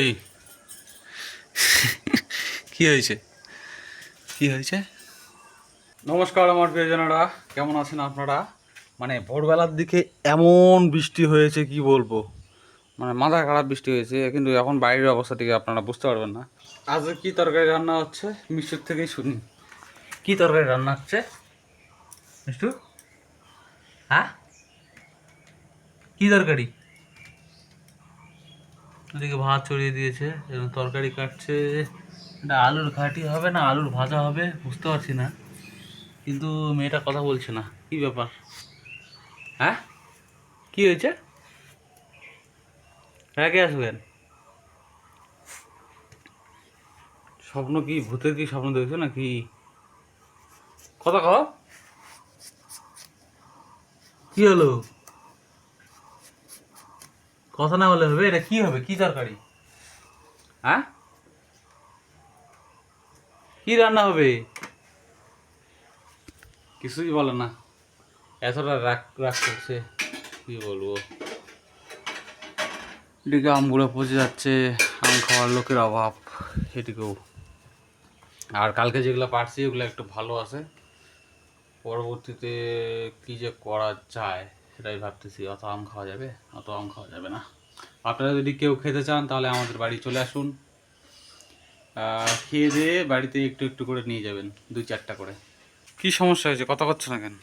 এই কি হয়েছে? কি হয়েছে? নমস্কার আমার প্রিয়জনেরা, কেমন আছেন আপনারা? মানে ভোরবেলার দিকে এমন বৃষ্টি হয়েছে কি বলবো, মানে মাথা খারাপ বৃষ্টি হয়েছে, কিন্তু এখন বাইরের অবস্থাটিকে আপনারা বুঝতে পারবেন না। আজকে কি তরকারি রান্না হচ্ছে মিষ্টির থেকেই শুনি। কি তরকারি রান্না হচ্ছে মিষ্টু? হ্যাঁ, কি তরকারি? ওদিকে ভাত ছড়িয়ে দিয়েছে এবং তরকারি কাটছে। এটা আলুর ঘাটি হবে না আলুর ভাজা হবে বুঝতে পারছি না, কিন্তু মেয়েটা কথা বলছে না, কি ব্যাপার? হ্যাঁ, কি হয়েছে? রেগে আসবেন? স্বপ্ন কি, ভূতের কি স্বপ্ন দেখছো নাকি? কথা কও, কি হলো? কথা না বলে হবে? এটা কি হবে, কি তরকারি? হ্যাঁ, কি রান্না হবে? কিছুই বলে না, এতটা রাগ রাগ করছে, কি বলবো। এদিকে আমগুলো পচে যাচ্ছে, আম খাওয়ার লোকের অভাব এদিকেও। আর কালকে যেগুলো পারছি ওগুলো একটু ভালো আছে, পরবর্তীতে কি যে করা যায় সেটাই ভাবতেছি। অত আম খাওয়া যাবে? অত আম খাওয়া যাবে না। আপনারা যদি কেউ খেতে চান তাহলে আমাদের বাড়ি চলে আসুন, খেয়ে দিয়ে বাড়িতে একটু একটু করে নিয়ে যাবেন, 2-4টা করে। কি সমস্যা হয়েছে, কথা করছে না কেন?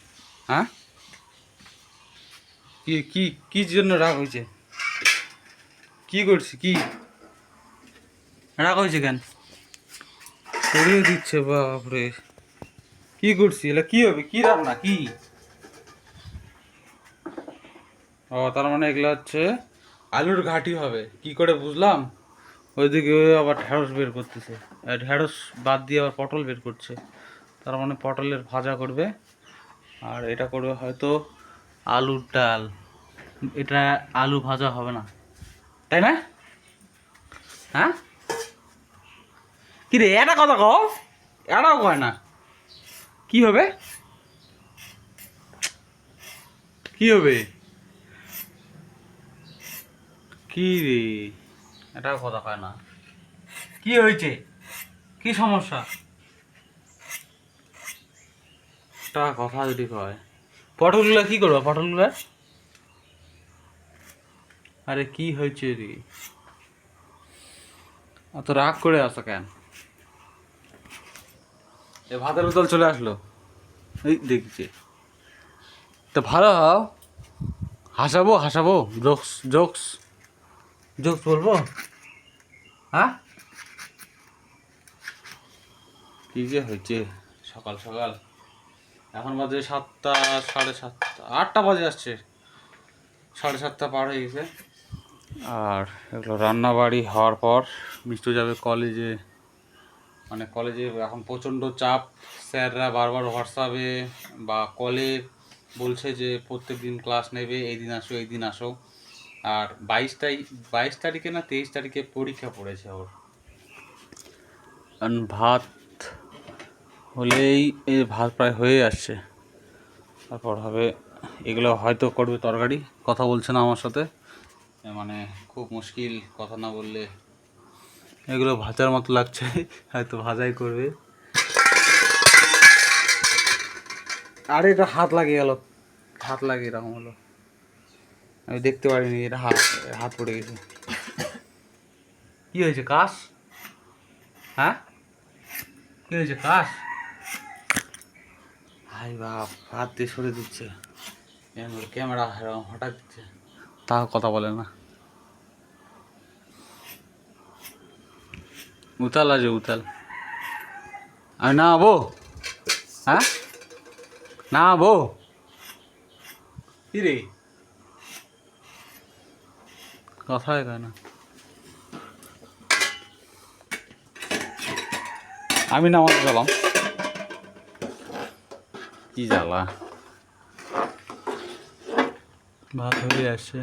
হ্যাঁ, কি কি কি জন্য রাগ হয়েছে? কি করছি, কি রাগ হয়েছে কেন? সরিয়ে দিচ্ছে, বাপরে। কি করছি? এলা কি হবে, কি রান্না কি? ও, তার মানে এগুলো হচ্ছে আলুর ঘাটি হবে, কি করে বুঝলাম। ওইদিকে আবার ঢ্যাঁড়স বের করতেছে, ঢ্যাঁড়স বাদ দিয়ে আবার পটল বের করছে, তার মানে পটলের ভাজা করবে। আর এটা করবে হয়তো আলুর ডাল। এটা আলু ভাজা হবে না, তাই না? হ্যাঁ, কি রে, এটা কথা কও, এটাও কয় না। কি হবে, কি হবে? কি রে, এটাও কথা কয় না। কি হয়েছে, কি সমস্যা? তা কথা যদি কয়, পটলগুলা কি করবো, পটলগুলা? আরে কি হয়েছে রে, অত রাগ করে আসো কেন? এ ভাতের বোতল চলে আসলো, এই দেখছি। তো ভালো হও, হাসাবো হাসাবো, জোকস জোকস জোকস বলবো। হ্যাঁ, কি যে হয়েছে সকাল সকাল। এখন বাজে 7টা, 7:30, 8টা বাজে আসছে, 7:30 পার হয়ে গেছে। আর এগুলো রান্নাবাড়ি হওয়ার পর মিষ্টু যাবে কলেজে। মানে কলেজে এখন প্রচণ্ড চাপ, স্যাররা বারবার হোয়াটসঅ্যাপে বা কলে বলছে যে প্রত্যেক দিন ক্লাস নেবে, এই দিন আসো এই দিন আসো। আর 22 তারিখে না 23 তারিখে পরীক্ষা পড়েছে ওর। ভাত হলেই, এই ভাত প্রায় হয়ে আসছে, তারপর হবে এগুলো হয়তো করবে তরকারি। কথা বলছে না আমার সাথে, মানে খুব মুশকিল কথা না বললে। এগুলো ভাজার মতো লাগছে, হয়তো ভাজাই করবে। আরে এটা হাত লাগিয়ে গেল, হাত লাগিয়ে এরকম হলো, আমি দেখতে পারিনি, এটা হাত হাত পড়ে গেছে। কি হয়েছে, কাশ? হ্যাঁ, কি হয়েছে, কাশ? হাই বাপ, হাত দিয়ে সরে দিচ্ছে, ক্যামেরা হঠাৎ দিচ্ছে, তা কথা বলে না। উতাল আছে উতাল, আমি না আবো? হ্যাঁ, না আবো? কি রে, কথাই কয় না। আমি নামাজ গেলাম, কি জ্বালা। ভাত হয়ে আসছে,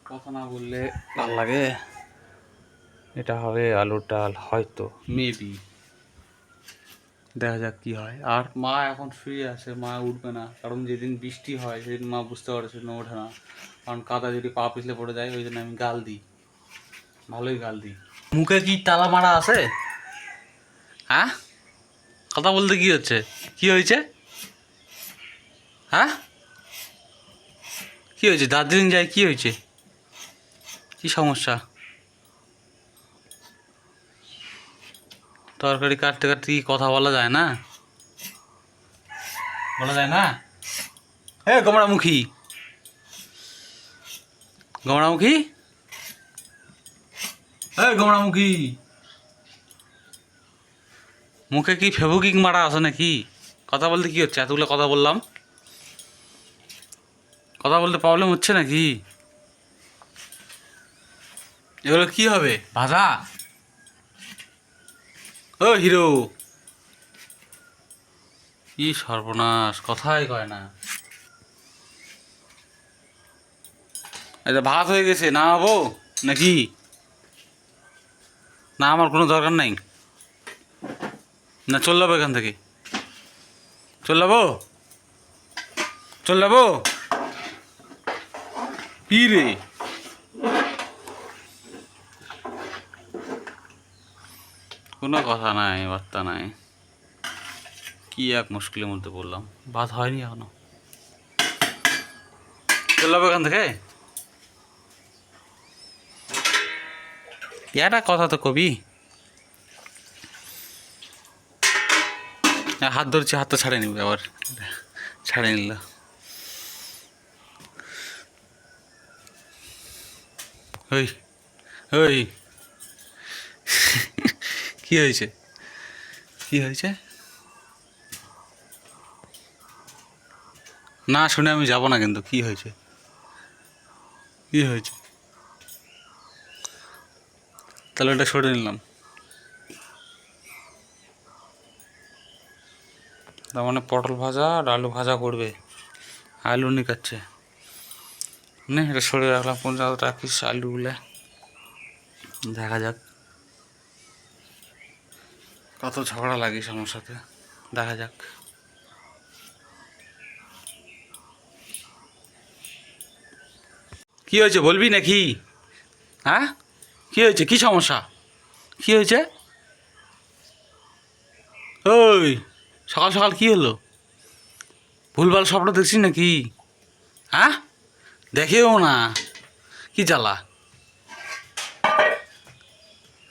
কথা না বললে ভাল লাগে। এটা হবে আলুর ডাল হয়তো, মেবি। দেখা যাক কী হয়। আর মা এখন শুয়ে আছে, মা উঠবে না, কারণ যেদিন বৃষ্টি হয় সেদিন মা বুঝতে পারে সেদিন ওঠে না, কারণ কাদা যদি পা পিছলে পড়ে যায় ওই জন্য আমি গাল দিই, ভালোই গাল দিই। মুখে কি তালা মারা আছে? হ্যাঁ, কথা বলতে কি হচ্ছে? কি হয়েছে? হ্যাঁ, কি হয়েছে? দার্জিলিং যায় কি হয়েছে? কি সমস্যা? তরকারি কাটতে কাটতে কি কথা বলা যায় না? বলা যায় না? এ গোমড়ামুখী, গোমড়ামুখী, এ গোমড়ামুখী, মুখে কি ফেবুকিক মারা আছে নাকি? কথা বলতে কি হচ্ছে? এতগুলো কথা বললাম, কথা বলতে প্রবলেম হচ্ছে নাকি? এগুলো কি হবে? ভাজা? ও হিরো, কি সর্বনাশ, কথাই কয় না। এটা ভাত হয়ে গেছে, নামাবো নাকি? না আমার কোনো দরকার নাই, না চল যাবো এখান থেকে, চল যাবো, চল যাবো। কি রে, কোনো কথা নাই, বার্তা নাই, কি এক মুশকিলের মধ্যে পড়লাম। ভাত হয়নি এখনো, চল যাবো এখান থেকে। একটা কথা তো কবি, হাত ধরছি, হাতটা ছাড়ে নিবি আবার, ছাড়ে নিল। ওই ওই কি হয়েছে? কি হয়েছে? না শুনে আমি যাব না কিন্তু। কি হয়েছে? কি হয়েছে? তাহলে ওটা সরে নিলাম। তার মানে পটল ভাজা আর আলু ভাজা করবে, আলু নিকাচ্ছে, নে এটা সরে রাখলাম। 50 রাখিস আলুগুলো, দেখা যাক কত ঝগড়া লাগিস আমার সাথে, দেখা যাক। কি হয়েছে বলবি নাকি? হ্যাঁ, কি হয়েছে? কি সমস্যা? কি হয়েছে? ওই সকাল সকাল কি হলো? ভুলভাল স্বপ্ন দেখছিস নাকি? হ্যাঁ, দেখেও না, কি জ্বালা,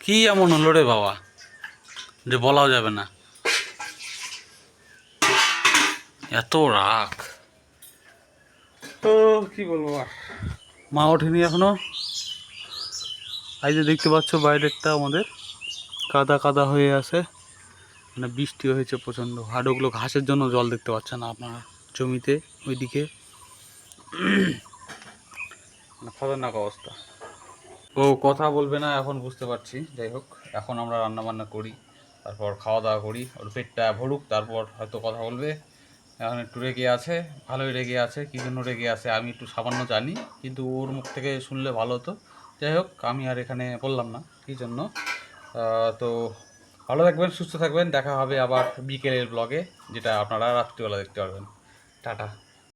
কি এমন হলো রে বাবা যে বলাও যাবে না, এত রাগ। তো কি বলবো আর, মা ওঠেনি এখনো। এই যে দেখতে পাচ্ছ বাইরেরটা আমাদের কাদা কাদা হয়ে আছে, মানে বৃষ্টি হয়েছে প্রচণ্ড। আর ওগুলো ঘাসের জন্য জল দেখতে পাচ্ছে না আপনার জমিতে ওইদিকে, মানে খতরনাক অবস্থা। ও কথা বলবে না এখন বুঝতে পারছি। যাই হোক, এখন আমরা রান্না বান্না করি, তারপর খাওয়া দাওয়া করি, ওর পেটটা ভরুক, তারপর হয়তো কথা বলবে। এখন একটু রেগে আছে, ভালোই রেগে আছে। কী জন্য রেগে আছে আমি একটু সামান্য জানি, কিন্তু ওর মুখ থেকে শুনলে ভালো হতো। যাই হোক, আমি আর এখানে বললাম না কী জন্য। তো ভালো থাকবেন, সুস্থ থাকবেন, দেখা হবে আবার বিকেলের ব্লগে, যেটা আপনারা রাত্রিবেলা দেখতে পারবেন। টাটা।